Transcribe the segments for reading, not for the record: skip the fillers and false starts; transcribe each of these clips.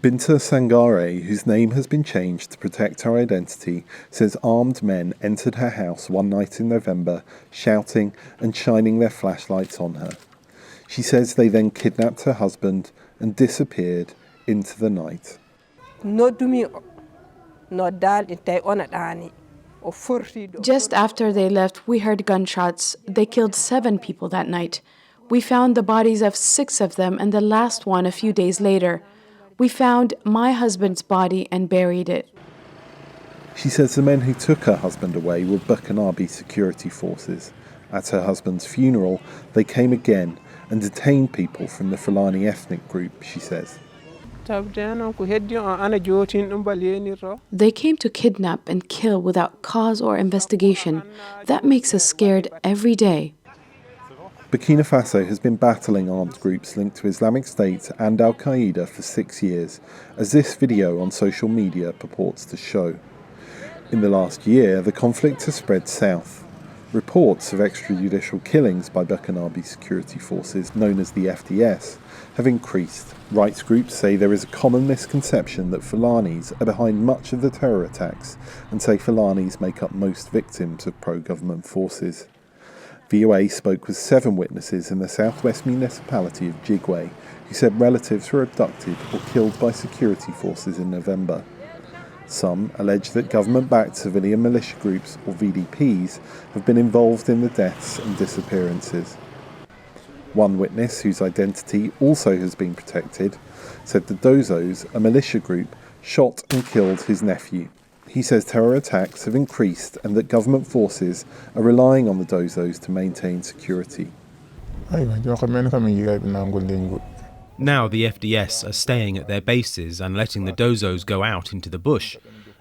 Binta Sangare, whose name has been changed to protect her identity, says armed men entered her house one night in November, shouting and shining their flashlights on her. She says they then kidnapped her husband and disappeared into the night. Just after they left, we heard gunshots. They killed 7 people that night. We found the bodies of 6 of them and the last one a few days later. We found my husband's body and buried it. She says the men who took her husband away were Burkinabe security forces. At her husband's funeral, they came again and detained people from the Fulani ethnic group, she says. They came to kidnap and kill without cause or investigation. That makes us scared every day. Burkina Faso has been battling armed groups linked to Islamic State and Al-Qaeda for 6 years, as this video on social media purports to show. In the last year, the conflict has spread south. Reports of extrajudicial killings by Burkinabe security forces, known as the FDS, have increased. Rights groups say there is a common misconception that Fulanis are behind much of the terror attacks and say Fulanis make up most victims of pro-government forces. VOA spoke with 7 witnesses in the southwest municipality of Jigwe who said relatives were abducted or killed by security forces in November. Some allege that government-backed civilian militia groups, or VDPs, have been involved in the deaths and disappearances. One witness, whose identity also has been protected, said the Dozos, a militia group, shot and killed his nephew. He says terror attacks have increased and that government forces are relying on the Dozos to maintain security. Now the FDS are staying at their bases and letting the Dozos go out into the bush.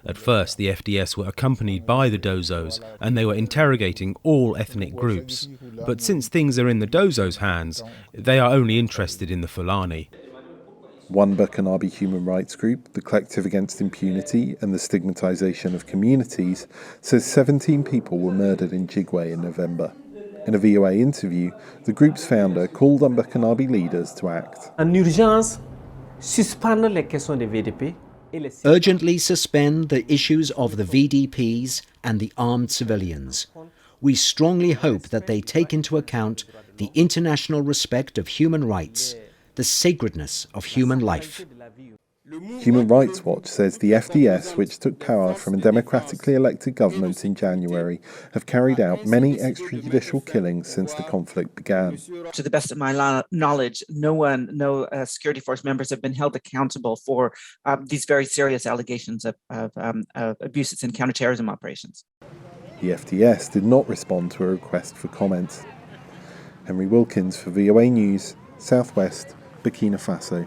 At first the FDS were accompanied by the Dozos and they were interrogating all ethnic groups. But since things are in the Dozos' hands, they are only interested in the Fulani. One Burkinabe human rights group, the Collective Against Impunity and the Stigmatization of Communities, says 17 people were murdered in Jigwe in November. In a VOA interview, the group's founder called on Burkinabe leaders to act. Urgently suspend the issues of the VDPs and the armed civilians. We strongly hope that they take into account the international respect of human rights, the sacredness of human life. Human Rights Watch says the FDS, which took power from a democratically elected government in January, have carried out many extrajudicial killings since the conflict began. To the best of my knowledge, no security force members have been held accountable for these very serious allegations of abuses in counterterrorism operations. The FDS did not respond to a request for comment. Henry Wilkins for VOA News, Southwest, Burkina Faso.